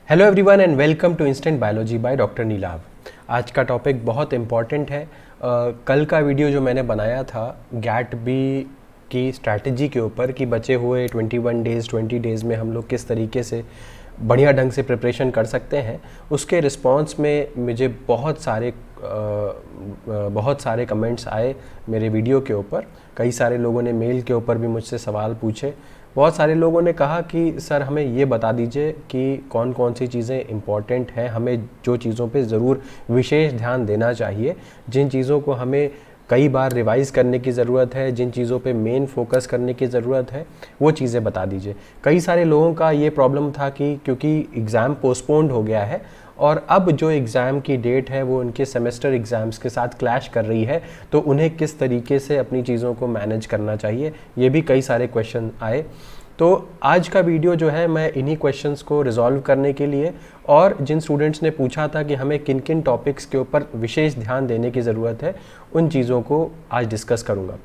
Hello everyone and welcome to instant biology by doctor Neelabh. आज का topic बहुत important है। कल का वीडियो जो मैंने बनाया था गैट बी की स्ट्रैटेजी के ऊपर कि बचे हुए 21 डेज़ में हम लोग किस तरीके से बढ़िया ढंग से प्रिपरेशन कर सकते हैं, उसके रिस्पांस में मुझे बहुत सारे कमेंट्स आए मेरे वीडियो के ऊपर। कई सारे लोगों ने मेल के ऊपर भी मुझसे सवाल पूछे। बहुत सारे लोगों ने कहा कि सर हमें ये बता दीजिए कि कौन कौन सी चीज़ें इम्पॉर्टेंट हैं, हमें जो चीज़ों पे ज़रूर विशेष ध्यान देना चाहिए, जिन चीज़ों को हमें कई बार रिवाइज़ करने की ज़रूरत है, जिन चीज़ों पे मेन फोकस करने की ज़रूरत है, वो चीज़ें बता दीजिए। कई सारे लोगों का ये प्रॉब्लम था कि क्योंकि एग्ज़ाम पोस्टपोन्ड हो गया है और अब जो एग्ज़ाम की डेट है वो उनके सेमेस्टर एग्ज़ाम्स के साथ क्लैश कर रही है, तो उन्हें किस तरीके से अपनी चीज़ों को मैनेज करना चाहिए, ये भी कई सारे क्वेश्चन आए। तो आज का वीडियो जो है मैं इन्हीं क्वेश्चंस को रिजॉल्व करने के लिए और जिन स्टूडेंट्स ने पूछा था कि हमें किन किन टॉपिक्स के ऊपर विशेष ध्यान देने की ज़रूरत है, उन चीज़ों को आज डिस्कस करूँगा।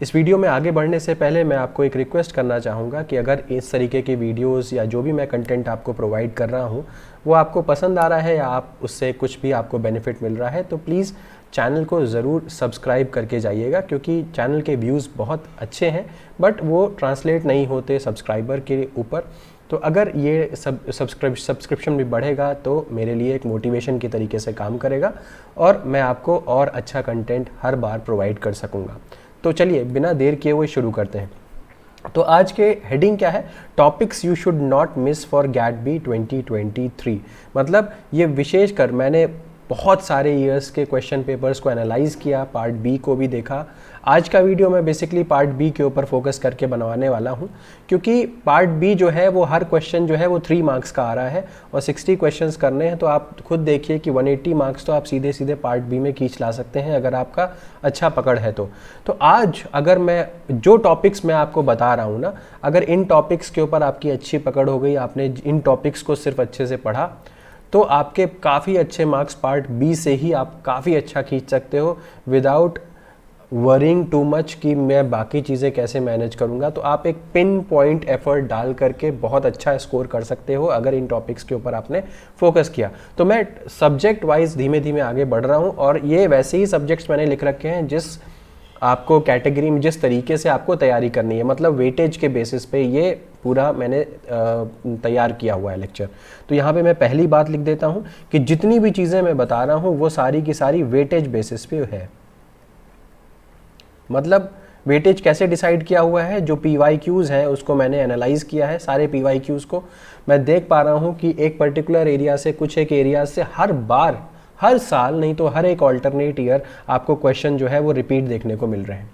इस वीडियो में आगे बढ़ने से पहले मैं आपको एक रिक्वेस्ट करना चाहूँगा कि अगर इस तरीके के वीडियोस या जो भी मैं कंटेंट आपको प्रोवाइड कर रहा हूँ वो आपको पसंद आ रहा है या आप उससे कुछ भी आपको बेनिफिट मिल रहा है, तो प्लीज़ चैनल को ज़रूर सब्सक्राइब करके जाइएगा, क्योंकि चैनल के व्यूज़ बहुत अच्छे हैं बट वो ट्रांसलेट नहीं होते सब्सक्राइबर के ऊपर। तो अगर ये सब्सक्रिप्शन भी बढ़ेगा तो मेरे लिए एक मोटिवेशन की तरीके से काम करेगा और मैं आपको और अच्छा कंटेंट हर बार प्रोवाइड कर सकूँगा। तो चलिए बिना देर किए हुए शुरू करते हैं। तो आज के हेडिंग क्या है? Topics you should not miss for GAT B 2023। मतलब ये विशेष कर मैंने बहुत सारे ईयर्स के क्वेश्चन पेपर्स को एनालाइज किया, पार्ट बी को भी देखा। आज का वीडियो मैं बेसिकली पार्ट बी के ऊपर फोकस करके बनवाने वाला हूँ, क्योंकि पार्ट बी जो है वो हर क्वेश्चन जो है वो 3 मार्क्स का आ रहा है और 60 क्वेश्चंस करने हैं। तो आप खुद देखिए कि 180 मार्क्स तो आप सीधे सीधे पार्ट बी में खींच ला सकते हैं अगर आपका अच्छा पकड़ है तो आज अगर मैं जो टॉपिक्स मैं आपको बता रहा हूँ ना, अगर इन टॉपिक्स के ऊपर आपकी अच्छी पकड़ हो गई, आपने इन टॉपिक्स को सिर्फ अच्छे से पढ़ा, तो आपके काफ़ी अच्छे मार्क्स पार्ट बी से ही आप काफ़ी अच्छा खींच सकते हो विदाउट वरिंग टू मच कि मैं बाकी चीज़ें कैसे मैनेज करूँगा। तो आप एक पिन पॉइंट एफर्ट डाल करके बहुत अच्छा स्कोर कर सकते हो अगर इन टॉपिक्स के ऊपर आपने फोकस किया। तो मैं सब्जेक्ट वाइज धीमे धीमे आगे बढ़ रहा हूँ और ये वैसे ही सब्जेक्ट्स मैंने लिख रखे हैं जिस आपको कैटेगरी में जिस तरीके से आपको तैयारी करनी है, मतलब वेटेज के बेसिस पे ये पूरा मैंने तैयार किया हुआ है लेक्चर। तो यहाँ पे मैं पहली बात लिख देता हूँ कि जितनी भी चीज़ें मैं बता रहा हूँ वो सारी की सारी वेटेज बेसिस पे है। मतलब वेटेज कैसे डिसाइड किया हुआ है? जो PYQs हैं उसको मैंने एनालाइज किया है, सारे PYQs को मैं देख पा रहा हूँ कि एक पर्टिकुलर एरिया से कुछ एक एरिया से हर साल नहीं तो हर एक ऑल्टरनेट ईयर आपको क्वेश्चन जो है वो रिपीट देखने को मिल रहे हैं।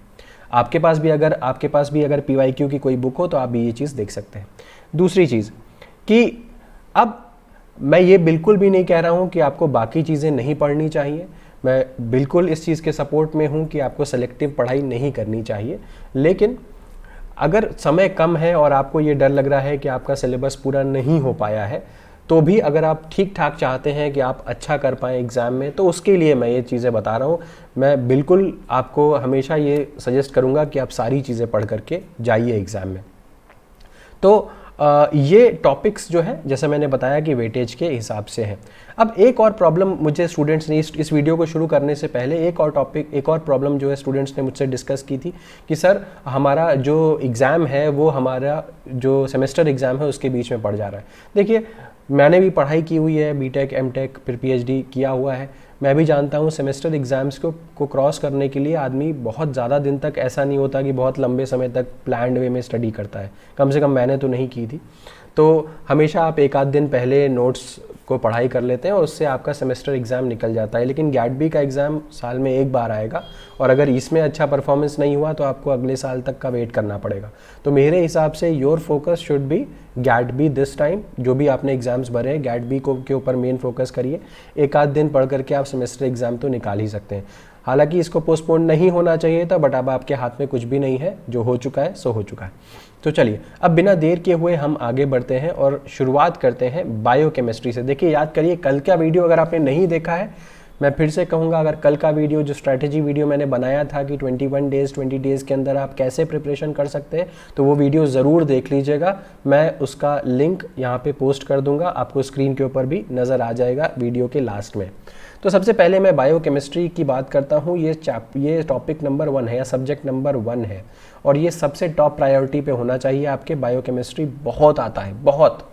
आपके पास भी अगर PYQ की कोई बुक हो तो आप भी ये चीज़ देख सकते हैं। दूसरी चीज़ कि अब मैं ये बिल्कुल भी नहीं कह रहा हूँ कि आपको बाकी चीज़ें नहीं पढ़नी चाहिए। मैं बिल्कुल इस चीज़ के सपोर्ट में हूँ कि आपको सेलेक्टिव पढ़ाई नहीं करनी चाहिए, लेकिन अगर समय कम है और आपको ये डर लग रहा है कि आपका सिलेबस पूरा नहीं हो पाया है, तो भी अगर आप ठीक ठाक चाहते हैं कि आप अच्छा कर पाएँ एग्ज़ाम में, तो उसके लिए मैं ये चीज़ें बता रहा हूँ। मैं बिल्कुल आपको हमेशा ये सजेस्ट करूँगा कि आप सारी चीज़ें पढ़ करके जाइए एग्ज़ाम में। तो ये टॉपिक्स जो है जैसे मैंने बताया कि वेटेज के हिसाब से है। अब एक और प्रॉब्लम मुझे स्टूडेंट्स ने इस वीडियो को शुरू करने से पहले एक और प्रॉब्लम जो है स्टूडेंट्स ने मुझसे डिस्कस की थी कि सर हमारा जो एग्ज़ाम है वो हमारा जो सेमेस्टर एग्ज़ाम है उसके बीच में पड़ जा रहा है। देखिए, मैंने भी पढ़ाई की हुई है, बीटेक, एमटेक, फिर PhD किया हुआ है। मैं भी जानता हूँ सेमेस्टर एग्ज़ाम्स को क्रॉस करने के लिए आदमी बहुत ज़्यादा दिन तक ऐसा नहीं होता कि बहुत लंबे समय तक प्लान्ड वे में स्टडी करता है। कम से कम मैंने तो नहीं की थी। तो हमेशा आप एक आध दिन पहले नोट्स को पढ़ाई कर लेते हैं और उससे आपका सेमेस्टर एग्ज़ाम निकल जाता है। लेकिन गैट बी का एग्ज़ाम साल में एक बार आएगा और अगर इसमें अच्छा परफॉर्मेंस नहीं हुआ तो आपको अगले साल तक का वेट करना पड़ेगा। तो मेरे हिसाब से your focus should be GAT B this time. जो भी आपने एग्ज़ाम्स भरे हैं गैट बी के ऊपर मेन फोकस करिए। एक आध दिन पढ़ करके आप सेमेस्टर एग्ज़ाम तो निकाल ही सकते हैं। हालांकि इसको पोस्टपोन नहीं होना चाहिए था, बट अब आपके हाथ में कुछ भी नहीं है, जो हो चुका है सो हो चुका है। तो चलिए अब बिना देर किए हुए हम आगे बढ़ते हैं और शुरुआत करते हैं बायोकेमिस्ट्री से। देखिए, याद करिए कल का वीडियो अगर आपने नहीं देखा है, मैं फिर से कहूँगा, अगर कल का वीडियो जो स्ट्रैटेजी वीडियो मैंने बनाया था कि 21 डेज़ 20 डेज़ के अंदर आप कैसे प्रिपरेशन कर सकते हैं, तो वो वीडियो ज़रूर देख लीजिएगा। मैं उसका लिंक यहाँ पे पोस्ट कर दूँगा, आपको स्क्रीन के ऊपर भी नज़र आ जाएगा वीडियो के लास्ट में। तो सबसे पहले मैं बायोकेमिस्ट्री की बात करता हूँ। ये टॉपिक नंबर 1 है या सब्जेक्ट नंबर 1 है, और ये सबसे टॉप प्रायोरिटी पे होना चाहिए आपके। बायोकेमिस्ट्री बहुत आता है, बहुत।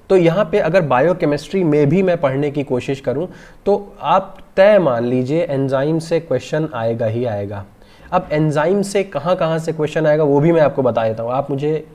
तो यहाँ पे अगर बायोकेमिस्ट्री में भी मैं पढ़ने की कोशिश करूँ तो आप तय मान लीजिए एंजाइम से क्वेश्चन आएगा ही आएगा। अब एंजाइम से कहाँ से क्वेश्चन आएगा वो भी मैं आपको बता देता हूँ, आप मुझे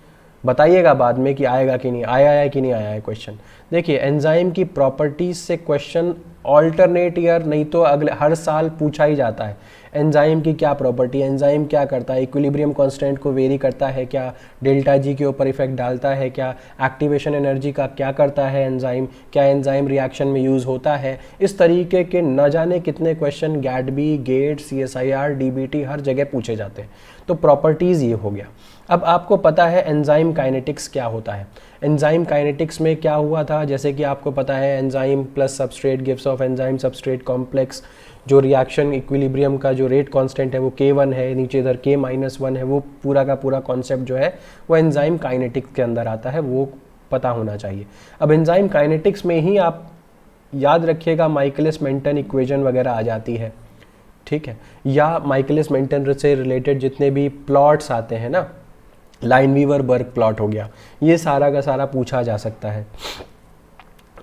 बताइएगा बाद में कि आएगा कि नहीं, आया है कि नहीं आया है क्वेश्चन। देखिए, एंजाइम की प्रॉपर्टीज से क्वेश्चन ऑल्टरनेट ईयर नहीं तो अगले हर साल पूछा ही जाता है। एंजाइम की क्या प्रॉपर्टी, एंजाइम क्या करता है, इक्विलिब्रियम कांस्टेंट को वेरी करता है क्या, डेल्टा जी के ऊपर इफेक्ट डालता है क्या, एक्टिवेशन एनर्जी का क्या करता है एंजाइम, क्या एंजाइम रिएक्शन में यूज़ होता है। इस तरीके के न जाने कितने क्वेश्चन गैडबी, गेट, CSIR, DBT हर जगह पूछे जाते हैं। तो प्रॉपर्टीज़ ये हो गया। अब आपको पता है एंजाइम काइनेटिक्स क्या होता है। एंजाइम काइनेटिक्स में क्या हुआ था, जैसे कि आपको पता है enzyme plus substrate gives off enzyme substrate complex. जो रिएक्शन इक्विलिब्रियम का जो रेट कांस्टेंट है वो K1 है, नीचे इधर K-1 है। वो पूरा का पूरा कॉन्सेप्ट जो है वो एंजाइम काइनेटिक्स के अंदर आता है, वो पता होना चाहिए। अब एंजाइम काइनेटिक्स में ही आप याद रखिएगा माइकलिस मेंटन इक्वेशन वगैरह आ जाती है, ठीक है, या माइकलिस मेंटन से रिलेटेड जितने भी प्लॉट्स आते हैं ना, लाइनवीवर बर्ग प्लॉट हो गया, ये सारा का सारा पूछा जा सकता है।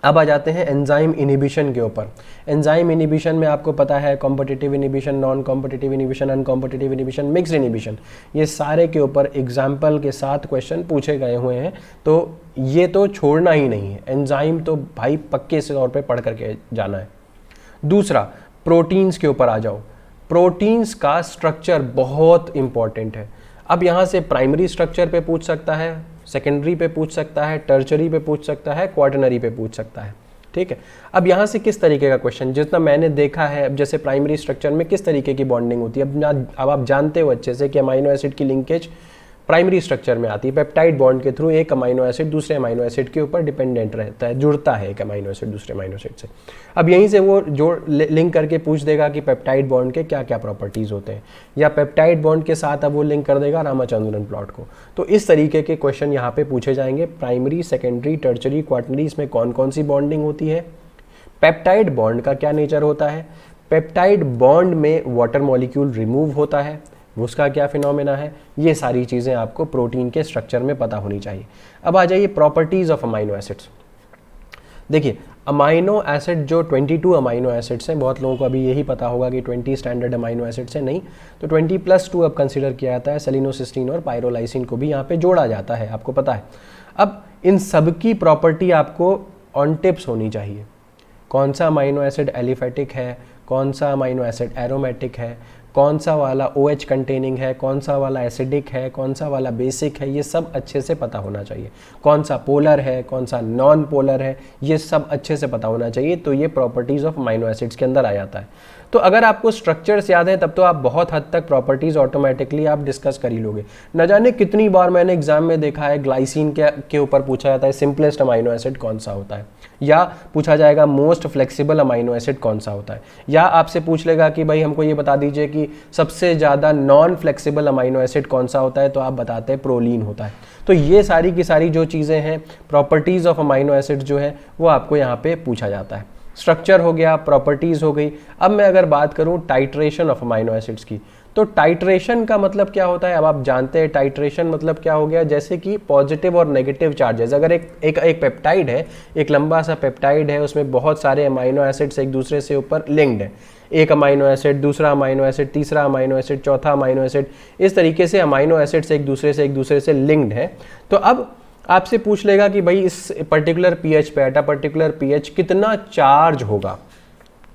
अब आ जाते हैं एंजाइम इनिबिशन के ऊपर। एंजाइम इनिबिशन में आपको पता है competitive inhibition, non competitive inhibition, uncompetitive inhibition, mixed inhibition, ये सारे के ऊपर एग्जाम्पल के साथ क्वेश्चन पूछे गए हुए हैं। तो ये तो छोड़ना ही नहीं है, एंजाइम तो भाई पक्के से तौर पे पढ़ करके जाना है। दूसरा, प्रोटीन्स के ऊपर आ जाओ। प्रोटीन्स का स्ट्रक्चर बहुत इंपॉर्टेंट है। अब यहाँ से प्राइमरी स्ट्रक्चर पे पूछ सकता है, सेकेंडरी पे पूछ सकता है, टर्चरी पे पूछ सकता है, क्वाटरनरी पे पूछ सकता है, ठीक है। अब यहाँ से किस तरीके का क्वेश्चन, जितना मैंने देखा है, अब जैसे प्राइमरी स्ट्रक्चर में किस तरीके की बॉन्डिंग होती है, अब आप जानते हो अच्छे से कि अमाइनो एसिड की लिंकेज प्राइमरी स्ट्रक्चर में आती है। पेप्टाइड बॉन्ड के थ्रू एक अमाइनो एसिड दूसरे अमाइनो एसिड के ऊपर डिपेंडेंट रहता है, जुड़ता है एक अमाइनो एसिड दूसरे अमाइनो एसिड से। अब यहीं से वो जोड़ लिंक करके पूछ देगा कि पेप्टाइड बॉन्ड के क्या क्या प्रॉपर्टीज़ होते हैं, या पेप्टाइड बॉन्ड के साथ अब वो लिंक कर देगा रामाचंद्रन प्लॉट को। तो इस तरीके के क्वेश्चन यहाँ पे पूछे जाएंगे। प्राइमरी, सेकेंडरी, टर्चरी, क्वाटरनरी, इसमें कौन कौन सी बॉन्डिंग होती है, पेप्टाइड बॉन्ड का क्या नेचर होता है, पेप्टाइड बॉन्ड में वाटर मॉलिक्यूल रिमूव होता है, उसका क्या फिनोमेना है, ये सारी चीज़ें आपको प्रोटीन के स्ट्रक्चर में पता होनी चाहिए। अब आ जाइए प्रॉपर्टीज़ ऑफ अमाइनो एसिड्स। देखिए, अमाइनो एसिड जो 22 अमाइनो एसिड्स हैं, बहुत लोगों को अभी यही पता होगा कि 20 स्टैंडर्ड अमाइनो एसिड्स हैं, नहीं, तो 20+2 अब कंसिडर किया जाता है। सेलिनोसिस्टीन और पायरोलाइसिन को भी यहाँ पे जोड़ा जाता है, आपको पता है। अब इन सब की प्रॉपर्टी आपको ऑन टिप्स होनी चाहिए। कौन सा अमाइनो एसिड एलिफेटिक है, कौन सा अमाइनो एसिड एरोमेटिक है, कौन सा वाला OH कंटेनिंग है, कौन सा वाला एसिडिक है, कौन सा वाला बेसिक है, ये सब अच्छे से पता होना चाहिए। कौन सा पोलर है, कौन सा नॉन पोलर है, ये सब अच्छे से पता होना चाहिए। तो ये प्रॉपर्टीज़ ऑफ अमाइनो एसिड्स के अंदर आ जाता है। तो अगर आपको स्ट्रक्चर्स याद है तब तो आप बहुत हद तक प्रॉपर्टीज़ ऑटोमेटिकली आप डिस्कस कर ही लोगे। न जाने कितनी बार मैंने एग्जाम में देखा है ग्लाइसिन के ऊपर पूछा जाता है सिंपलेस्ट अमाइनो एसिड कौन सा होता है, या पूछा जाएगा मोस्ट फ्लेक्सिबल अमाइनो एसिड कौन सा होता है, या आपसे पूछ लेगा कि भाई हमको ये बता दीजिए कि सबसे ज़्यादा नॉन फ्लेक्सिबल अमाइनो एसिड कौन सा होता है, तो आप बताते हैं प्रोलीन होता है। तो ये सारी की सारी जो चीज़ें हैं, प्रॉपर्टीज़ ऑफ अमाइनो एसिड जो है वो आपको यहाँ पे पूछा जाता है। स्ट्रक्चर हो गया, प्रॉपर्टीज़ हो गई। अब मैं अगर बात करूँ टाइट्रेशन ऑफ अमाइनो एसिड्स की, तो टाइट्रेशन का मतलब क्या होता है, अब आप जानते हैं टाइट्रेशन मतलब क्या हो गया। जैसे कि पॉजिटिव और नेगेटिव चार्जेस, अगर एक पेप्टाइड है, एक लंबा सा पेप्टाइड है, उसमें बहुत सारे अमाइनो एसिड्स एक दूसरे से ऊपर लिंक्ड है, एक अमाइनो एसिड, दूसरा अमाइनो एसिड, तीसरा अमाइनो एसिड, चौथा अमाइनो एसिड, इस तरीके से अमाइनो एसिड्स एक दूसरे से लिंक्ड है। तो अब आपसे पूछ लेगा कि भाई इस पर्टिकुलर पीएच पे, एट अ पर्टिकुलर पीएच कितना चार्ज होगा,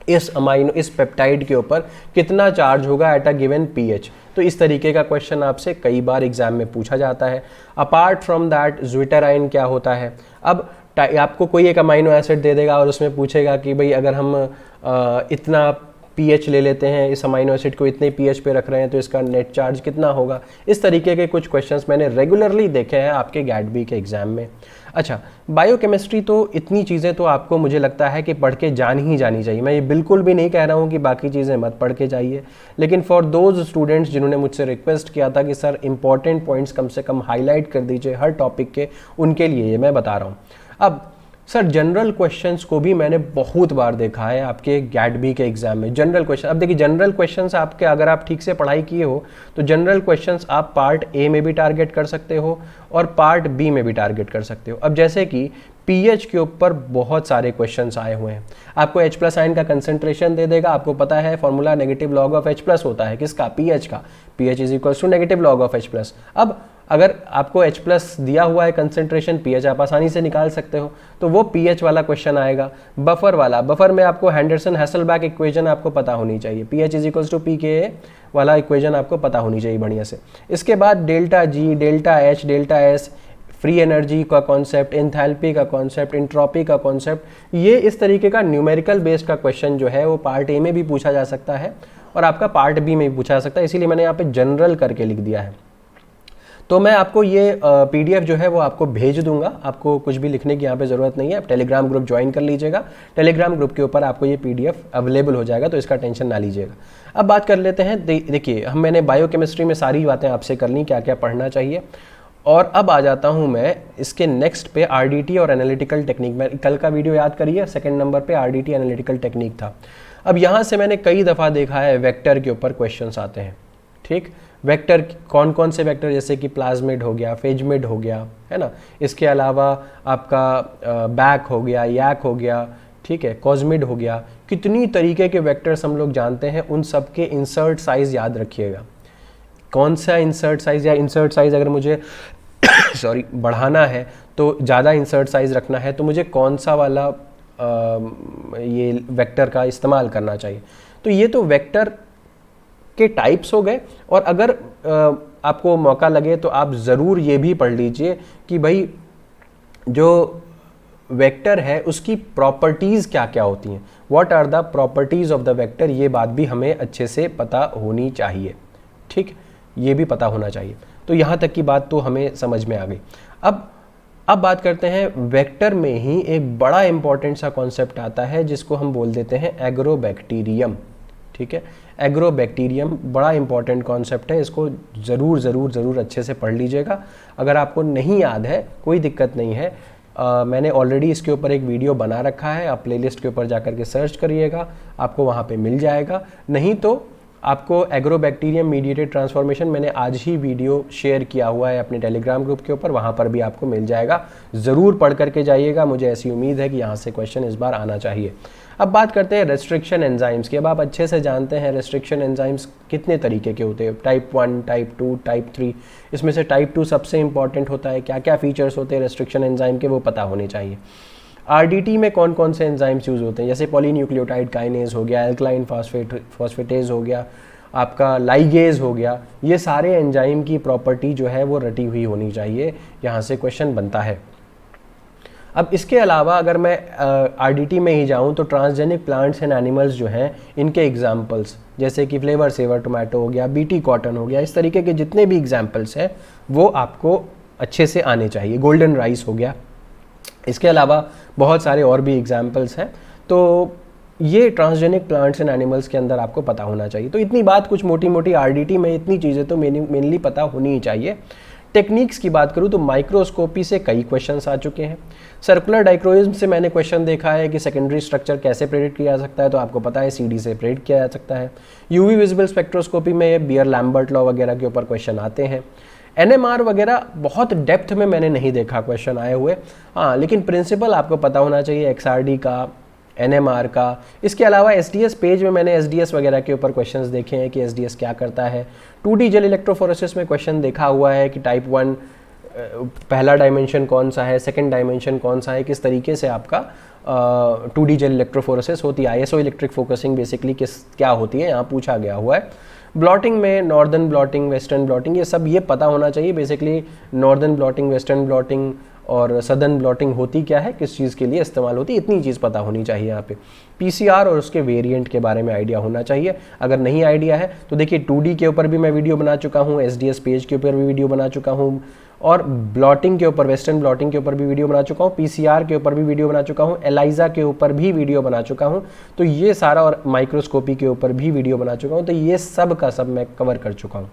इस पेप्टाइड के ऊपर कितना चार्ज होगा एट अ गिवन पीएच। तो इस तरीके का क्वेश्चन आपसे कई बार एग्जाम में पूछा जाता है। अपार्ट फ्रॉम दैट ज्विटेराइन क्या होता है। अब आपको कोई एक अमाइनो एसिड दे देगा और उसमें पूछेगा कि भाई अगर हम इतना पीएच ले लेते हैं, इस अमाइनो एसिड को इतने पीएच पे रख रहे हैं तो इसका नेट चार्ज कितना होगा। इस तरीके के कुछ क्वेश्चंस मैंने रेगुलरली देखे हैं आपके गैट-बी के एग्जाम में। अच्छा, बायोकेमिस्ट्री तो इतनी चीज़ें तो आपको मुझे लगता है कि पढ़ के जानी चाहिए। मैं ये बिल्कुल भी नहीं कह रहा हूँ कि बाकी चीज़ें मत पढ़ के जाइए, लेकिन फॉर दोज स्टूडेंट्स जिन्होंने मुझसे रिक्वेस्ट किया था कि सर इंपॉर्टेंट पॉइंट्स कम से कम हाईलाइट कर दीजिए हर टॉपिक के, उनके लिए ये मैं बता रहा हूँ। अब सर जनरल क्वेश्चंस को भी मैंने बहुत बार देखा है आपके गैट-बी के एग्जाम में। जनरल क्वेश्चन, अब देखिए जनरल क्वेश्चंस आपके, अगर आप ठीक से पढ़ाई किए हो तो जनरल क्वेश्चंस आप पार्ट ए में भी टारगेट कर सकते हो और पार्ट बी में भी टारगेट कर सकते हो। अब जैसे कि पीएच के ऊपर बहुत सारे क्वेश्चंस आए हुए हैं, आपको H प्लस आयन का कंसंट्रेशन दे देगा। आपको पता है formula negative log of H plus होता है, किसका? पीएच का। PH is equals to negative log of H plus. अब अगर आपको H प्लस दिया हुआ है कंसंट्रेशन, पीएच आप आसानी से निकाल सकते हो, तो वो पीएच वाला क्वेश्चन आएगा। बफर वाला, बफर में आपको हैंडरसन हैसलबैक इक्वेशन आपको पता होनी चाहिए, पीएच इज इक्वल्स टू पीके वाला इक्वेशन आपको पता होनी चाहिए बढ़िया से। इसके बाद delta G, delta H, delta S, free energy का कॉन्सेप्ट, एंथैल्पी का कॉन्सेप्ट, एंट्रोपी का कॉन्सेप्ट, ये इस तरीके का न्यूमेरिकल बेस्ड का क्वेश्चन जो है वो पार्ट ए में भी पूछा जा सकता है और आपका पार्ट बी में भी पूछा जा सकता है, इसीलिए मैंने यहाँ पे जनरल करके लिख दिया है। तो मैं आपको ये पीडीएफ जो है वो आपको भेज दूंगा, आपको कुछ भी लिखने की यहाँ पे ज़रूरत नहीं है। आप टेलीग्राम ग्रुप ज्वाइन कर लीजिएगा, टेलीग्राम ग्रुप के ऊपर आपको ये पीडीएफ अवेलेबल हो जाएगा, तो इसका टेंशन ना लीजिएगा। अब बात कर लेते हैं, देखिए मैंने बायोकेमिस्ट्री में सारी बातें आपसे कर ली, क्या क्या पढ़ना चाहिए। और अब आ जाता हूँ मैं इसके नेक्स्ट पे, आरडीटी और एनालिटिकल टेक्निक। मैं कल का वीडियो याद करिए, सेकंड नंबर पे आरडीटी एनालिटिकल टेक्निक था। अब यहाँ से मैंने कई दफ़ा देखा है वेक्टर के ऊपर क्वेश्चंस आते हैं, ठीक। वेक्टर कौन कौन से वेक्टर, जैसे कि प्लाज्मिड हो गया, फेजमिड हो गया, है ना, इसके अलावा आपका बैक हो गया, याक हो गया, ठीक है, कॉस्मिड हो गया। कितनी तरीके के वेक्टर्स हम लोग जानते हैं, उन सब के इंसर्ट साइज याद रखिएगा। कौन सा इंसर्ट साइज, या इंसर्ट साइज अगर मुझे सॉरी बढ़ाना है तो ज़्यादा इंसर्ट साइज रखना है तो मुझे कौन सा वाला ये वेक्टर का इस्तेमाल करना चाहिए। तो ये तो वेक्टर के टाइप्स हो गए। और अगर आपको मौका लगे तो आप ज़रूर ये भी पढ़ लीजिए कि भाई जो वेक्टर है उसकी प्रॉपर्टीज़ क्या क्या होती हैं, what are the properties of the vector, ये बात भी हमें अच्छे से पता होनी चाहिए, ठीक, ये भी पता होना चाहिए। तो यहाँ तक की बात तो हमें समझ में आ गई। अब बात करते हैं, वेक्टर में ही एक बड़ा इंपॉर्टेंट सा कॉन्सेप्ट आता है जिसको हम बोल देते हैं एग्रोबैक्टीरियम, ठीक है। एग्रोबैक्टीरियम बड़ा इंपॉर्टेंट कॉन्सेप्ट है, इसको ज़रूर अच्छे से पढ़ लीजिएगा। अगर आपको नहीं याद है कोई दिक्कत नहीं है, मैंने ऑलरेडी इसके ऊपर एक वीडियो बना रखा है, आप प्लेलिस्ट के ऊपर जाकर के सर्च करिएगा, आपको वहाँ पे मिल जाएगा। नहीं तो आपको एग्रोबैक्टीरियम मीडिएटेड ट्रांसफॉर्मेशन मैंने आज ही वीडियो शेयर किया हुआ है अपने टेलीग्राम ग्रुप के ऊपर, वहाँ पर भी आपको मिल जाएगा। ज़रूर पढ़ करके जाइएगा, मुझे ऐसी उम्मीद है कि यहाँ से क्वेश्चन इस बार आना चाहिए। अब बात करते हैं रेस्ट्रिक्शन एंजाइम्स की। अब आप अच्छे से जानते हैं रेस्ट्रिक्शन एंजाइम्स कितने तरीके के होते हैं, टाइप 1, टाइप 2, टाइप 3। इसमें से टाइप 2 सबसे इंपॉर्टेंट होता है। क्या क्या फीचर्स होते हैं रेस्ट्रिक्शन एंजाइम के, वो पता होने चाहिए। आरडीटी में कौन कौन से एंजाइम्स यूज़ होते हैं, जैसे पॉलीन्यूक्लियोटाइड काइनेज हो गया, एल्कलाइन फॉस्फेटेज हो गया, आपका लाइगेज हो गया, ये सारे एंजाइम की प्रॉपर्टी जो है वो रटी हुई होनी चाहिए, यहाँ से क्वेश्चन बनता है। अब इसके अलावा अगर मैं आरडीटी में ही जाऊँ तो ट्रांसजेनिक प्लांट्स एंड एनिमल्स जो हैं इनके एग्जाम्पल्स, जैसे कि फ्लेवर सेवर टोमेटो हो गया, बीटी कॉटन हो गया, इस तरीके के जितने भी एग्जाम्पल्स हैं वो आपको अच्छे से आने चाहिए। गोल्डन राइस हो गया, इसके अलावा बहुत सारे और भी एग्जाम्पल्स हैं। तो ये ट्रांसजेनिक प्लांट्स एंड एनिमल्स के अंदर आपको पता होना चाहिए। तो इतनी बात, कुछ मोटी मोटी आरडीटी में इतनी चीज़ें तो मेनली पता होनी ही चाहिए। टेक्निक्स की बात करूँ तो माइक्रोस्कोपी से कई क्वेश्चंस आ चुके हैं। सर्कुलर डाइक्रोइज्म से मैंने क्वेश्चन देखा है कि सेकेंडरी स्ट्रक्चर कैसे प्रेडिक्ट किया जा सकता है, तो आपको पता है सीडी से प्रेडिक्ट किया जा सकता है। यूवी विजिबल स्पेक्ट्रोस्कोपी में बियर लैम्बर्ट लॉ वगैरह के ऊपर क्वेश्चन आते हैं। एनएमआर वगैरह बहुत डेप्थ में मैंने नहीं देखा क्वेश्चन आए हुए, हाँ, लेकिन प्रिंसिपल आपको पता होना चाहिए एक्सआरडी का, एनएमआर का। इसके अलावा एसडीएस पेज में मैंने एसडीएस वगैरह के ऊपर क्वेश्चंस देखे हैं कि एसडीएस क्या करता है। 2D जेल इलेक्ट्रोफोरेसिस में क्वेश्चन देखा हुआ है कि टाइप 1 पहला डायमेंशन कौन सा है, सेकंड डायमेंशन कौन सा है, किस तरीके से आपका 2D जेल इलेक्ट्रोफोरेसिस होती है, आईएसओ इलेक्ट्रिक फोकसिंग बेसिकली क्या होती है, यहाँ पूछा गया हुआ है। ब्लॉटिंग में नॉर्दर्न ब्लॉटिंग, वेस्टर्न ब्लॉटिंग, ये सब ये पता होना चाहिए basically. Northern blotting, western blotting, और सदर्न ब्लॉटिंग होती क्या है, किस चीज़ के लिए इस्तेमाल होती है, इतनी चीज़ पता होनी चाहिए यहाँ पे। PCR और उसके वेरिएंट के बारे में आइडिया होना चाहिए। अगर नहीं आइडिया है तो देखिए 2D के ऊपर भी मैं वीडियो बना चुका हूँ, SDS पेज के ऊपर भी वीडियो बना चुका हूँ, और ब्लॉटिंग के ऊपर, वेस्टर्न ब्लॉटिंग के ऊपर भी वीडियो बना चुका हूँ, PCR के ऊपर भी वीडियो बना चुका हूँ, एलाइजा के ऊपर भी वीडियो बना चुका हूँ। तो ये सारा, और माइक्रोस्कोपी के ऊपर भी वीडियो बना चुका हूँ। तो ये सब का सब मैं कवर कर चुका हूँ।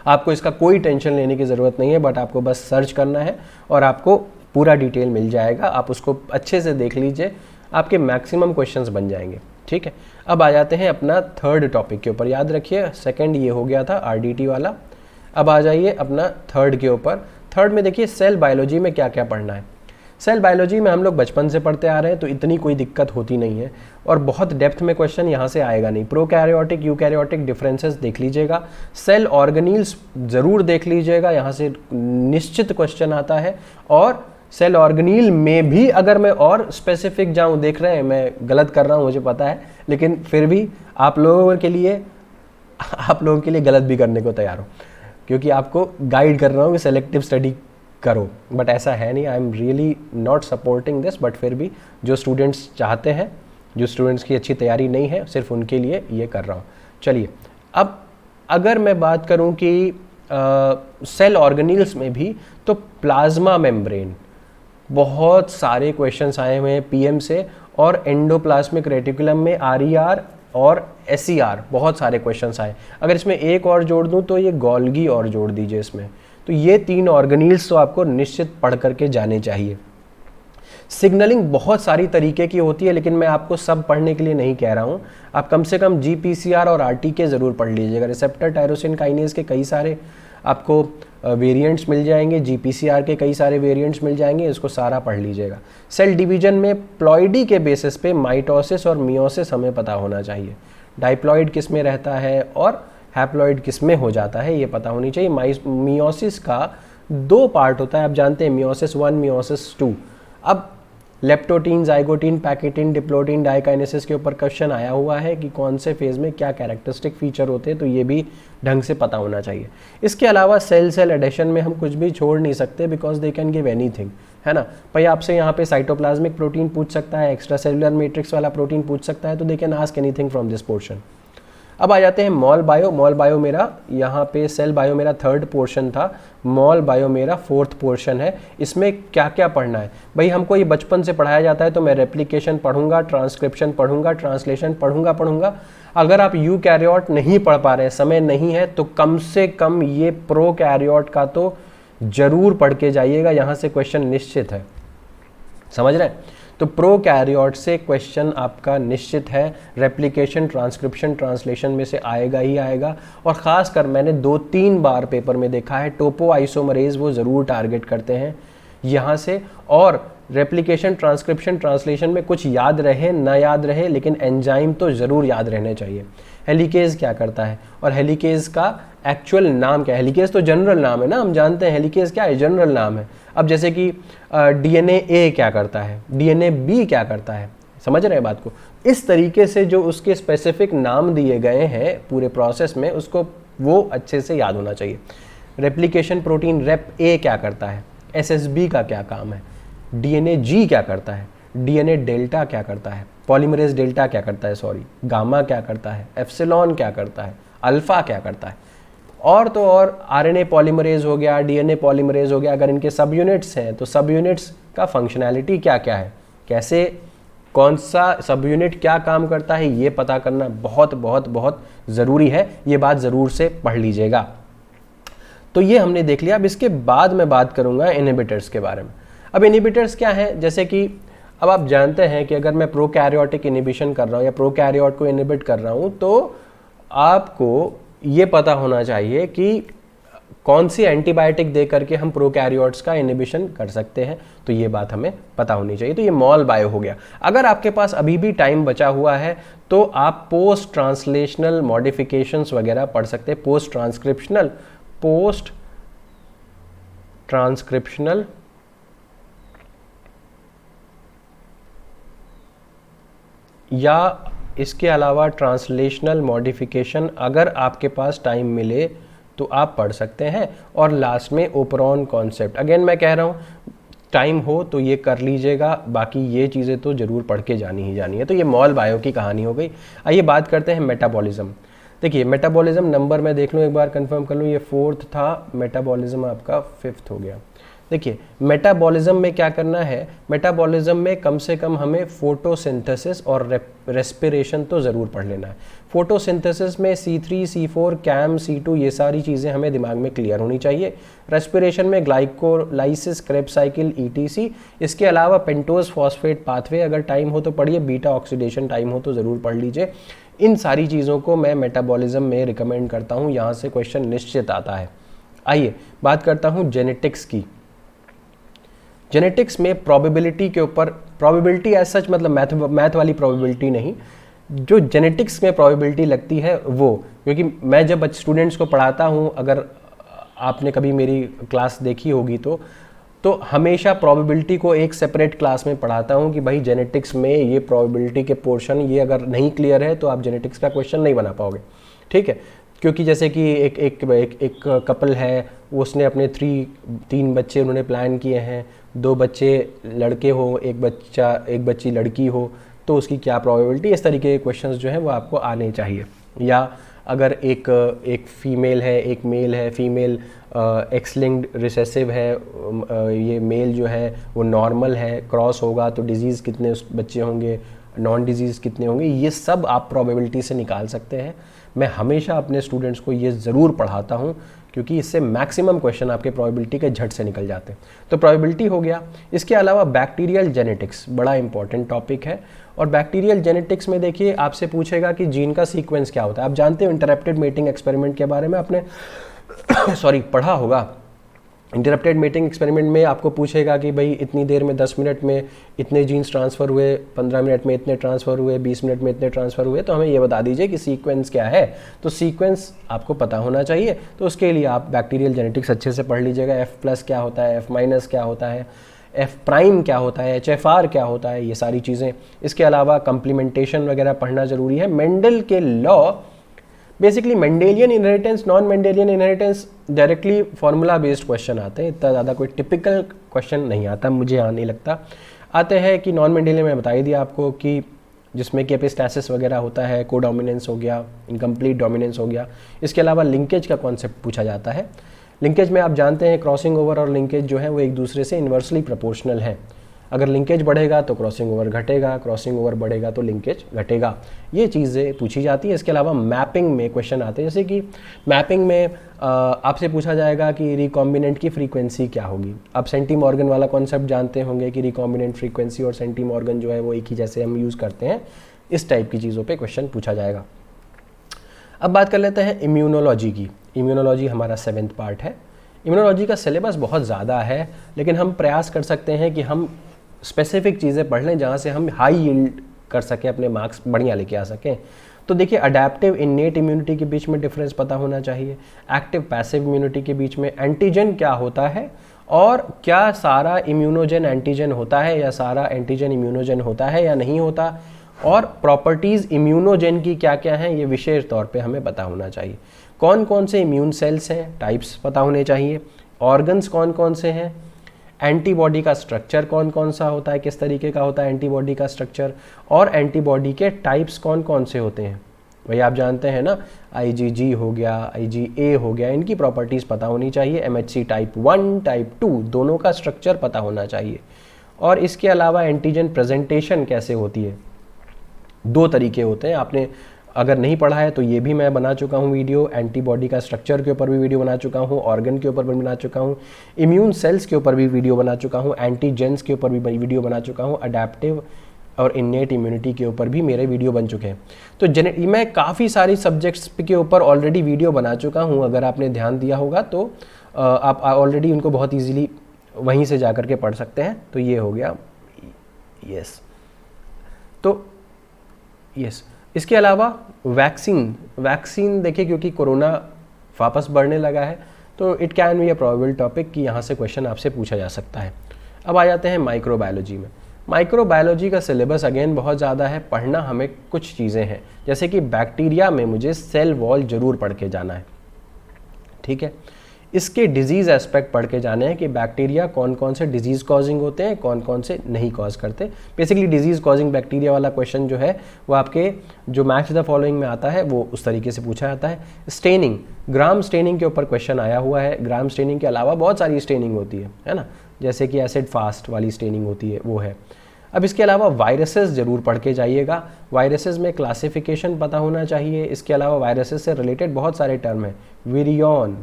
आपको इसका कोई टेंशन लेने की ज़रूरत नहीं है, बट आपको बस सर्च करना है और आपको पूरा डिटेल मिल जाएगा। आप उसको अच्छे से देख लीजिए, आपके मैक्सिमम क्वेश्चंस बन जाएंगे। ठीक है, अब आ जाते हैं अपना थर्ड टॉपिक के ऊपर। याद रखिए सेकंड ये हो गया था RDT वाला। अब आ जाइए अपना थर्ड के ऊपर। थर्ड में देखिए सेल बायोलॉजी में क्या क्या पढ़ना है। सेल बायोलॉजी में हम लोग बचपन से पढ़ते आ रहे हैं, तो इतनी कोई दिक्कत होती नहीं है, और बहुत डेप्थ में क्वेश्चन यहाँ से आएगा नहीं। प्रोकैरियोटिक यूकैरियोटिक डिफरेंसेस देख लीजिएगा, सेल ऑर्गेनील्स ज़रूर देख लीजिएगा, यहाँ से निश्चित क्वेश्चन आता है। और सेल ऑर्गेनील में भी अगर मैं और स्पेसिफिक जाऊँ, देख रहे हैं मैं गलत कर रहा हूँ मुझे पता है, लेकिन फिर भी आप लोगों के लिए गलत भी करने को तैयार हूँ, क्योंकि आपको गाइड कर रहा हूँ कि सेलेक्टिव स्टडी करो, बट ऐसा है नहीं। I am really not supporting this, but फिर भी जो स्टूडेंट्स चाहते हैं, जो स्टूडेंट्स की अच्छी तैयारी नहीं है, सिर्फ उनके लिए ये कर रहा हूँ। चलिए, अब अगर मैं बात करूँ कि सेल ऑर्गेनील्स में भी, तो प्लाज्मा मेम्ब्रेन, बहुत सारे क्वेश्चंस आए हुए हैं PM से, और एंडोप्लाज्मिक रेटिकुलम में RER और SER बहुत सारे क्वेश्चंस आए। अगर इसमें एक और जोड़ दूं तो ये गोल्गी और जोड़ दीजिए इसमें। तो ये 3 ऑर्गेनील्स तो आपको निश्चित पढ़ करके जाने चाहिए। सिग्नलिंग बहुत सारी तरीके की होती है, लेकिन मैं आपको सब पढ़ने के लिए नहीं कह रहा हूँ। आप कम से कम GPCR और RTK ज़रूर पढ़ लीजिएगा। रिसेप्टर टायरोसिन काइनेज के कई सारे आपको वेरिएंट्स मिल जाएंगे, GPCR के कई सारे वेरिएंट्स मिल जाएंगे, इसको सारा पढ़ लीजिएगा। सेल डिवीजन में प्लॉइडी के बेसिस पे माइटोसिस और मियोसिस हमें पता होना चाहिए। डाइप्लॉइड किस में रहता है और हैप्लॉइड किस में हो जाता है, ये पता होनी चाहिए। मियोसिस का 2 पार्ट होता है, आप जानते हैं, मियोसिस 1, मियोसिस 2। अब leptotene, zygotene, pachytene, diplotene, diakinesis के ऊपर क्वेश्चन आया हुआ है कि कौन से फेज में क्या कैरेक्टरिस्टिक फीचर होते हैं, तो ये भी ढंग से पता होना चाहिए। इसके अलावा सेल सेल एडिशन में हम कुछ भी छोड़ नहीं सकते, because they can give anything, है ना। भाई आपसे यहाँ पे साइटोप्लाज्मिक प्रोटीन पूछ सकता है, एक्स्ट्रा सेलुलर मैट्रिक्स वाला प्रोटीन पूछ सकता है, तो they can ask anything from this portion. अब आ जाते हैं मॉल बायो। मॉल बायो मेरा यहाँ पे, सेल बायो मेरा 3rd पोर्शन था, मॉल बायो मेरा 4th पोर्शन है। इसमें क्या क्या पढ़ना है भाई, हमको ये बचपन से पढ़ाया जाता है, तो मैं रेप्लिकेशन पढ़ूंगा, ट्रांसक्रिप्शन पढ़ूंगा, ट्रांसलेशन पढ़ूंगा। अगर आप यूकैरियोट नहीं पढ़ पा रहे हैं, समय नहीं है, तो कम से कम ये प्रोकैरियोट का तो जरूर पढ़ के जाइएगा, यहाँ से क्वेश्चन निश्चित है, समझ रहे हैं। तो प्रोकैरियोट से क्वेश्चन आपका निश्चित है, रेप्लिकेशन, ट्रांसक्रिप्शन, ट्रांसलेशन में से आएगा ही आएगा। और ख़ासकर मैंने 2-3 बार पेपर में देखा है, टोपो आइसोमरेज वो ज़रूर टारगेट करते हैं यहाँ से। और रेप्लिकेशन, ट्रांसक्रिप्शन, ट्रांसलेशन में कुछ याद रहे ना याद रहे, लेकिन एंजाइम तो ज़रूर याद रहने चाहिए। हेलिकेज क्या करता है और हेलिकेज का एक्चुअल नाम क्या है। हेलिकेज तो जनरल नाम है ना, हम जानते हैं, हेलिकेज क्या है, जनरल नाम है। अब जैसे कि DNA A क्या करता है, DNA B क्या करता है, समझ रहे हैं बात को। इस तरीके से जो उसके स्पेसिफिक नाम दिए गए हैं पूरे प्रोसेस में, उसको वो अच्छे से याद होना चाहिए। रेप्लिकेशन प्रोटीन रेप A क्या करता है, SSB का क्या काम है, DNA G क्या करता है, DNA डेल्टा क्या करता है, पॉलीमरेज डेल्टा क्या करता है, सॉरी गामा क्या करता है, एप्सिलॉन क्या करता है, अल्फा क्या करता है, और तो और RNA पॉलीमरेज हो गया, DNA पॉलीमरेज हो गया। अगर इनके सब यूनिट्स हैं तो सब यूनिट्स का फंक्शनैलिटी क्या क्या है, कैसे कौन सा सब यूनिट क्या काम करता है, ये पता करना बहुत बहुत बहुत ज़रूरी है। ये बात ज़रूर से पढ़ लीजिएगा। तो ये हमने देख लिया। अब इसके बाद मैं बात करूँगा इनहिबिटर्स के बारे में। अब इनहिबिटर्स क्या है, जैसे कि अब आप जानते हैं कि अगर मैं प्रोकैरियोटिक इनहिबिशन कर रहा हूँ या प्रोकैरियोट को इनहिबिट कर रहा हूँ, तो आपको ये पता होना चाहिए कि कौन सी एंटीबायोटिक दे करके हम प्रोकैरियोट्स का इनहिबिशन कर सकते हैं, तो ये बात हमें पता होनी चाहिए। तो ये मॉल बायो हो गया। अगर आपके पास अभी भी टाइम बचा हुआ है तो आप पोस्ट ट्रांसलेशनल मॉडिफिकेशंस वगैरह पढ़ सकते हैं। पोस्ट ट्रांसक्रिप्शनल या इसके अलावा ट्रांसलेशनल मॉडिफिकेशन अगर आपके पास टाइम मिले तो आप पढ़ सकते हैं। और लास्ट में ओपरॉन कॉन्सेप्ट, अगेन मैं कह रहा हूँ टाइम हो तो ये कर लीजिएगा, बाकी ये चीज़ें तो ज़रूर पढ़ के जानी ही जानी है। तो ये मॉल बायो की कहानी हो गई। आइए बात करते हैं मेटाबॉलिज्म। देखिए मेटाबॉलिज्म नंबर मैं देख लूँ एक बार कंफर्म कर लूँ, ये 4th था, मेटाबॉलिज्म आपका 5th हो गया। देखिए मेटाबॉलिज्म में क्या करना है, मेटाबॉलिज्म में कम से कम हमें फोटोसिंथेसिस और रेस्पिरेशन तो ज़रूर पढ़ लेना है। फोटोसिंथेसिस में C3, C4, कैम, C2 ये सारी चीज़ें हमें दिमाग में क्लियर होनी चाहिए। रेस्पिरेशन में ग्लाइकोलाइसिस, क्रेब्स साइकिल, ETC। इसके अलावा पेंटोज फॉस्फेट पाथवे अगर टाइम हो तो पढ़िए, बीटा ऑक्सीडेशन टाइम हो तो ज़रूर पढ़ लीजिए। इन सारी चीज़ों को मैं मेटाबॉलिज्म में रिकमेंड करता हूँ, यहाँ से क्वेश्चन निश्चित आता है। आइए बात करता हूँ जेनेटिक्स की। जेनेटिक्स में प्रोबेबिलिटी के ऊपर, प्रोबेबिलिटी एज सच मतलब मैथ वाली प्रोबेबिलिटी नहीं, जो जेनेटिक्स में प्रोबेबिलिटी लगती है वो, क्योंकि मैं जब स्टूडेंट्स को पढ़ाता हूँ, अगर आपने कभी मेरी क्लास देखी होगी तो हमेशा प्रोबेबिलिटी को एक सेपरेट क्लास में पढ़ाता हूँ कि भाई जेनेटिक्स में ये प्रोबेबिलिटी के पोर्शन ये अगर नहीं क्लियर है तो आप जेनेटिक्स का क्वेश्चन नहीं बना पाओगे, ठीक है। क्योंकि जैसे कि एक कपल है, उसने अपने 3 बच्चे उन्होंने प्लान किए हैं, 2 बच्चे लड़के हो, एक बच्ची लड़की हो, तो उसकी क्या प्रोबेबिलिटी, इस तरीके के क्वेश्चंस जो हैं वो आपको आने चाहिए। या अगर एक फीमेल है, एक मेल है, फीमेल एक्स लिंक्ड रिसेसिव है, ये मेल जो है वो नॉर्मल है, क्रॉस होगा तो डिजीज़ कितने उस बच्चे होंगे, नॉन डिजीज़ कितने होंगे, ये सब आप प्रोबेबिलिटी से निकाल सकते हैं। मैं हमेशा अपने स्टूडेंट्स को ये ज़रूर पढ़ाता हूँ, क्योंकि इससे मैक्सिमम क्वेश्चन आपके प्रोबेबिलिटी के झट से निकल जाते हैं। तो प्रोबेबिलिटी हो गया। इसके अलावा बैक्टीरियल जेनेटिक्स बड़ा इंपॉर्टेंट टॉपिक है, और बैक्टीरियल जेनेटिक्स में देखिए आपसे पूछेगा कि जीन का सीक्वेंस क्या होता है। आप जानते हो इंटरप्टेड मेटिंग एक्सपेरिमेंट के बारे में आपने पढ़ा होगा। इंटरप्टेड मेटिंग एक्सपेरिमेंट में आपको पूछेगा कि भाई इतनी देर में 10 मिनट में इतने जीन्स ट्रांसफ़र हुए, 15 मिनट में इतने ट्रांसफ़र हुए, 20 मिनट में इतने ट्रांसफ़र हुए, तो हमें ये बता दीजिए कि सीक्वेंस क्या है। तो सीक्वेंस आपको पता होना चाहिए, तो उसके लिए आप बैक्टीरियल जेनेटिक्स अच्छे से पढ़ लीजिएगा। F+ क्या होता है, F- क्या होता है, F' क्या होता है, HFR क्या होता है, ये सारी चीज़ें। इसके अलावा कम्प्लीमेंटेशन वगैरह पढ़ना ज़रूरी है। मेंडल के law, basically Mendelian inheritance, non Mendelian inheritance, directly formula based question आते हैं, इतना ज़्यादा कोई टिपिकल क्वेश्चन नहीं आता, मुझे यहाँ नहीं लगता। आते हैं कि नॉन मेंडेलियन में बता ही दिया आपको कि जिसमें कि एपिस्टैसिस वगैरह होता है, कोडोमिनेंस हो गया, इनकम्प्लीट डोमिनेंस हो गया। इसके अलावा लिंकेज का कॉन्सेप्ट पूछा जाता है। लिंकेज में आप जानते हैं क्रॉसिंग ओवर और लिंकेज जो है वो एक दूसरे से इन्वर्सली प्रोपोर्शनल है। अगर लिंकेज बढ़ेगा तो क्रॉसिंग ओवर घटेगा, क्रॉसिंग ओवर बढ़ेगा तो लिंकेज घटेगा, ये चीज़ें पूछी जाती है। इसके अलावा मैपिंग में क्वेश्चन आते हैं, जैसे कि मैपिंग में आपसे पूछा जाएगा कि रिकॉम्बिनेंट की फ्रीक्वेंसी क्या होगी। आप सेंटीमॉर्गन वाला कॉन्सेप्ट जानते होंगे कि रिकॉम्बिनेंट फ्रीक्वेंसी और सेंटीमॉर्गन जो है वो एक ही जैसे हम यूज़ करते हैं। इस टाइप की चीज़ों पर क्वेश्चन पूछा जाएगा। अब बात कर लेते हैं इम्यूनोलॉजी की। इम्यूनोलॉजी हमारा 7th पार्ट है। इम्यूनोलॉजी का सिलेबस बहुत ज़्यादा है, लेकिन हम प्रयास कर सकते हैं कि हम स्पेसिफिक चीज़ें पढ़ लें जहाँ से हम हाई यील्ड कर सकें, अपने मार्क्स बढ़िया लेके आ सकें। तो देखिए अडेप्टिव इन्नेट इम्यूनिटी के बीच में डिफरेंस पता होना चाहिए, एक्टिव पैसिव इम्यूनिटी के बीच में एंटीजन क्या होता है, और क्या सारा इम्यूनोजन एंटीजन होता है या सारा एंटीजन इम्यूनोजन होता है या नहीं होता, और प्रॉपर्टीज़ इम्यूनोजन की क्या क्या हैं, ये विशेष तौर पे हमें पता होना चाहिए। कौन कौन से इम्यून सेल्स हैं, टाइप्स पता होने चाहिए, ऑर्गन्स कौन कौन से हैं, एंटीबॉडी का स्ट्रक्चर कौन कौन सा होता है, किस तरीके का होता है एंटीबॉडी का स्ट्रक्चर, और एंटीबॉडी के टाइप्स कौन कौन से होते हैं। भाई आप जानते हैं ना, IgG हो गया, IgA हो गया, इनकी प्रॉपर्टीज़ पता होनी चाहिए। MHC टाइप 1, टाइप 2 दोनों का स्ट्रक्चर पता होना चाहिए। और इसके अलावा एंटीजन प्रेजेंटेशन कैसे होती है, 2 तरीके होते हैं। आपने अगर नहीं पढ़ा है तो ये भी मैं बना चुका हूँ वीडियो, एंटीबॉडी का स्ट्रक्चर के ऊपर भी वीडियो बना चुका हूँ, ऑर्गन के ऊपर भी बना चुका हूँ, इम्यून सेल्स के ऊपर भी वीडियो बना चुका हूँ, एंटीजेंस के ऊपर भी वीडियो बना चुका हूँ, अडेप्टिव और इन्नेट इम्यूनिटी के ऊपर भी मेरे वीडियो बन चुके हैं। तो मैं काफ़ी सारी सब्जेक्ट्स के ऊपर ऑलरेडी वीडियो बना चुका हूँ। अगर आपने ध्यान दिया होगा तो आप ऑलरेडी उनको बहुत ईजीली वहीं से जा कर के पढ़ सकते हैं। तो ये हो गया, यस। तो यस, इसके अलावा वैक्सीन देखिए, क्योंकि कोरोना वापस बढ़ने लगा है तो it can be a probable topic कि यहाँ से क्वेश्चन आपसे पूछा जा सकता है। अब आ जाते हैं माइक्रोबायोलॉजी में। माइक्रोबायोलॉजी का सिलेबस अगेन बहुत ज़्यादा है, पढ़ना हमें कुछ चीज़ें हैं, जैसे कि बैक्टीरिया में मुझे सेल वॉल ज़रूर पढ़ के जाना है, ठीक है। इसके डिजीज़ एस्पेक्ट पढ़ के जाने हैं कि बैक्टीरिया कौन कौन से डिजीज़ कॉजिंग होते हैं, कौन कौन से नहीं कॉज करते। बेसिकली डिजीज़ कॉजिंग बैक्टीरिया वाला क्वेश्चन जो है वो आपके जो मैच द फॉलोइंग में आता है वो उस तरीके से पूछा जाता है। स्टेनिंग, ग्राम स्टेनिंग के ऊपर क्वेश्चन आया हुआ है। ग्राम स्टेनिंग के अलावा बहुत सारी स्टेनिंग होती है ना, जैसे कि एसिड फास्ट वाली स्टेनिंग होती है वो है। अब इसके अलावा वायरसेस ज़रूर पढ़ के जाइएगा, वायरसेस में क्लासिफिकेशन पता होना चाहिए। इसके अलावा वायरसेस से रिलेटेड बहुत सारे टर्म हैं, विरियॉन,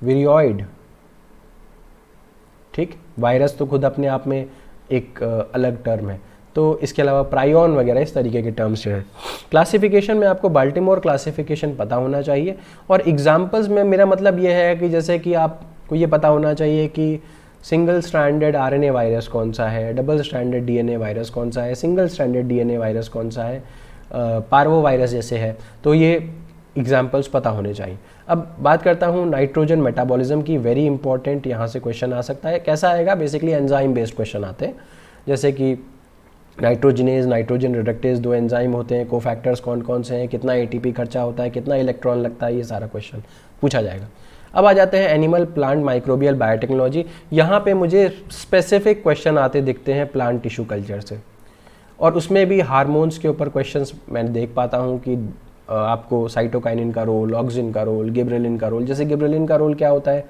विरियॉइड, ठीक, वायरस तो खुद अपने आप में एक अलग टर्म है। तो इसके अलावा प्रायोन वगैरह इस तरीके के टर्म्स जो हैं। क्लासिफिकेशन में आपको बाल्टीमोर क्लासिफिकेशन पता होना चाहिए। और एग्जांपल्स में मेरा मतलब ये है कि जैसे कि आपको ये पता होना चाहिए कि सिंगल स्ट्रैंडेड आरएनए वायरस कौन सा है, डबल स्ट्रैंडेड डीएनए वायरस कौन सा है, सिंगल स्ट्रैंडेड डीएनए वायरस कौन सा है, पार्वो वायरस जैसे है। तो ये एग्जाम्पल्स पता होने चाहिए। अब बात करता हूँ नाइट्रोजन मेटाबॉलिज्म की, वेरी इंपॉर्टेंट यहाँ से क्वेश्चन आ सकता है। कैसा आएगा, बेसिकली एंजाइम बेस्ड क्वेश्चन आते हैं, जैसे कि नाइट्रोजनेज, नाइट्रोजन रिडक्टेज 2 एंजाइम होते हैं, कोफैक्टर्स कौन कौन से हैं, कितना एटीपी खर्चा होता है, कितना इलेक्ट्रॉन लगता है, ये सारा क्वेश्चन पूछा जाएगा। अब आ जाते हैं एनिमल प्लांट माइक्रोबियल बायोटेक्नोलॉजी। यहाँ पे मुझे स्पेसिफिक क्वेश्चन आते दिखते हैं प्लांट टिश्यू कल्चर से, और उसमें भी हार्मोन्स के ऊपर क्वेश्चंस मैं देख पाता हूँ कि आपको साइटोकाइनिन का रोल, ऑक्सिन का रोल, गिबरेलिन का रोल। जैसे गिबरेलिन का रोल क्या होता है,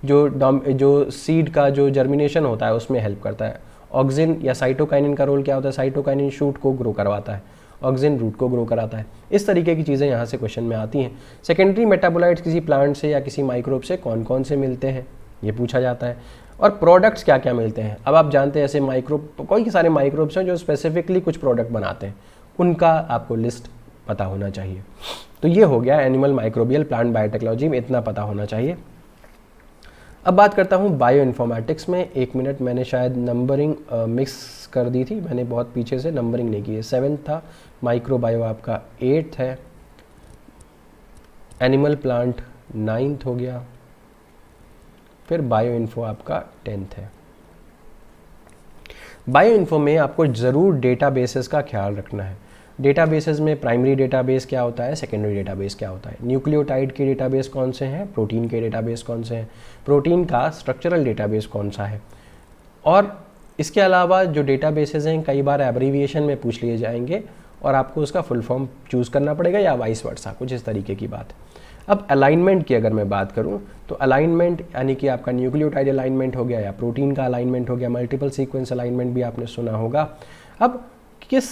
जो सीड का जो जर्मिनेशन होता है उसमें हेल्प करता है। ऑक्सिन या साइटोकाइनिन का रोल क्या होता है, साइटोकाइनिन शूट को ग्रो करवाता है, ऑक्सिन रूट को ग्रो कराता है। इस तरीके की चीज़ें यहाँ से क्वेश्चन में आती हैं। सेकेंडरी मेटाबोलाइट्स किसी प्लांट से या किसी माइक्रोब से कौन कौन से मिलते हैं ये पूछा जाता है, और प्रोडक्ट्स क्या क्या मिलते हैं। अब आप जानते हैं ऐसे माइक्रोब, कोई सारे माइक्रोब्स हैं जो स्पेसिफिकली कुछ प्रोडक्ट बनाते हैं, उनका आपको लिस्ट पता होना चाहिए। तो ये हो गया एनिमल माइक्रोबियल प्लांट बायोटेक्नोलॉजी में, इतना पता होना चाहिए। अब बात करता हूँ बायो इन्फॉर्मेटिक्स में। 1 मिनट, मैंने शायद नंबरिंग मिक्स कर दी थी, मैंने बहुत पीछे से नंबरिंग नहीं की है। 7th था, माइक्रोबायो आपका 8th है, एनिमल प्लांट 9th हो गया, फिर बायो इन्फो आपका 10th है। बायो इन्फो में आपको ज़रूर डेटाबेसेस का ख्याल रखना है। डेटाबेसेस में प्राइमरी डेटाबेस क्या होता है, सेकेंडरी डेटाबेस क्या होता है, न्यूक्लियोटाइड के डेटाबेस कौन से हैं, प्रोटीन के डेटाबेस कौन से हैं, प्रोटीन का स्ट्रक्चरल डेटाबेस कौन सा है। और इसके अलावा जो डेटाबेसेस हैं कई बार एब्रीविएशन में पूछ लिए जाएंगे और आपको उसका फुल फॉर्म चूज़ करना पड़ेगा या वाइस वर्सा, कुछ इस तरीके की बात। अब अलाइनमेंट की अगर मैं बात करूं तो अलाइनमेंट यानी कि आपका न्यूक्लियोटाइड अलाइनमेंट हो गया या प्रोटीन का अलाइनमेंट हो गया, मल्टीपल सीक्वेंस अलाइनमेंट भी आपने सुना होगा। अब किस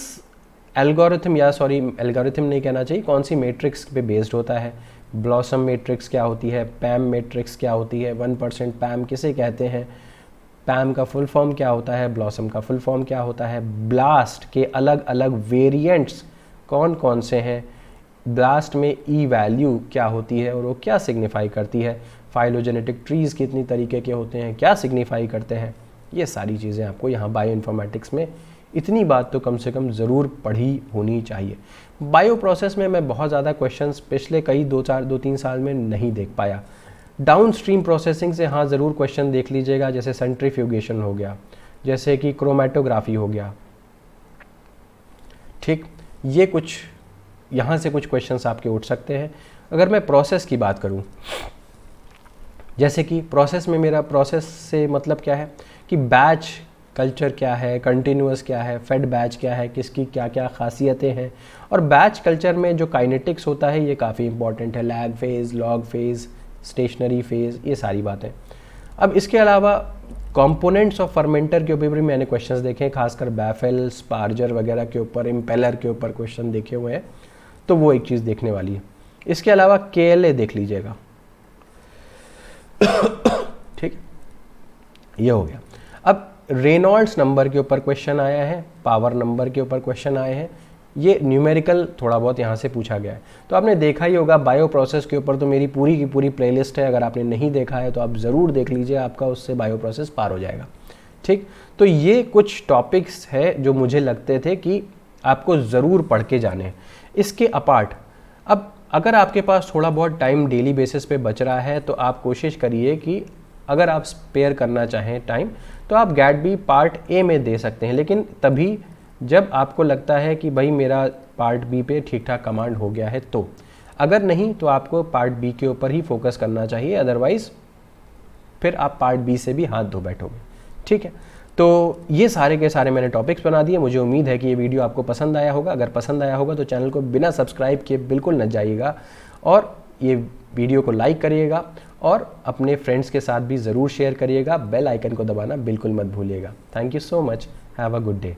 एल्गोरिथम, या सॉरी एल्गोरिथम नहीं कहना चाहिए, कौन सी मैट्रिक्स पे बेस्ड होता है, ब्लॉसम मैट्रिक्स क्या होती है, पैम मैट्रिक्स क्या होती है, 1% पैम किसे कहते हैं, पैम का फुल फॉर्म क्या होता है, ब्लॉसम का फुल फॉर्म क्या होता है, ब्लास्ट के अलग अलग वेरिएंट्स कौन कौन से हैं, ब्लास्ट में ई वैल्यू क्या होती है और वो क्या सिग्निफाई करती है, फाइलोजेनेटिक ट्रीज़ कितनी तरीके के होते हैं, क्या सिग्निफाई करते हैं, ये सारी चीज़ें आपको यहाँ बायो इन्फॉर्मेटिक्स में, इतनी बात तो कम से कम ज़रूर पढ़ी होनी चाहिए। बायो प्रोसेस में मैं बहुत ज़्यादा क्वेश्चंस पिछले कई 2-3 साल में नहीं देख पाया। डाउन स्ट्रीम प्रोसेसिंग से हाँ ज़रूर क्वेश्चन देख लीजिएगा, जैसे सेंट्रीफ्यूगेशन हो गया, जैसे कि क्रोमेटोग्राफी हो गया, ठीक, ये कुछ यहाँ से कुछ क्वेश्चंस आपके उठ सकते हैं। अगर मैं प्रोसेस की बात करूँ, जैसे कि प्रोसेस में मेरा प्रोसेस से मतलब क्या है कि बैच कल्चर क्या है, कंटिन्यूअस क्या है, फेड बैच क्या है, किसकी क्या क्या खासियतें हैं, और बैच कल्चर में जो काइनेटिक्स होता है ये काफ़ी इंपॉर्टेंट है, lag phase, log phase, stationary phase, ये सारी बातें। अब इसके अलावा कंपोनेंट्स ऑफ फर्मेंटर के ऊपर भी मैंने क्वेश्चंस देखे हैं, खासकर बैफेल, स्पार्जर वगैरह के ऊपर, इम्पेलर के ऊपर क्वेश्चन देखे हुए हैं, तो वो एक चीज़ देखने वाली है। इसके अलावा KLA देख लीजिएगा, ठीक, ये हो गया। अब रेनॉल्ड्स नंबर के ऊपर क्वेश्चन आया है, पावर नंबर के ऊपर क्वेश्चन आए हैं, ये न्यूमेरिकल थोड़ा बहुत यहाँ से पूछा गया है। तो आपने देखा ही होगा बायो प्रोसेस के ऊपर तो मेरी पूरी की पूरी प्लेलिस्ट है, अगर आपने नहीं देखा है तो आप ज़रूर देख लीजिए, आपका उससे बायो प्रोसेस पार हो जाएगा, ठीक। तो ये कुछ टॉपिक्स है जो मुझे लगते थे कि आपको ज़रूर पढ़ के जाने हैं। इसके अपार्ट अब अगर आपके पास थोड़ा बहुत टाइम डेली बेसिस पे बच रहा है तो आप कोशिश करिए कि अगर आप स्पेयर करना चाहें टाइम तो आप गैट बी पार्ट A में दे सकते हैं, लेकिन तभी जब आपको लगता है कि भाई मेरा पार्ट B पे ठीक ठाक कमांड हो गया है। तो अगर नहीं तो आपको पार्ट बी के ऊपर ही फोकस करना चाहिए, अदरवाइज़ फिर आप पार्ट बी से भी हाथ धो बैठोगे। ठीक है, तो ये सारे के सारे मैंने टॉपिक्स बना दिए। मुझे उम्मीद है कि ये वीडियो आपको पसंद आया होगा। अगर पसंद आया होगा तो चैनल को बिना सब्सक्राइब किए बिल्कुल न जाइएगा और ये वीडियो को लाइक करिएगा और अपने फ्रेंड्स के साथ भी ज़रूर शेयर करिएगा। बेल आइकन को दबाना बिल्कुल मत भूलिएगा। Thank you so much, have a good day.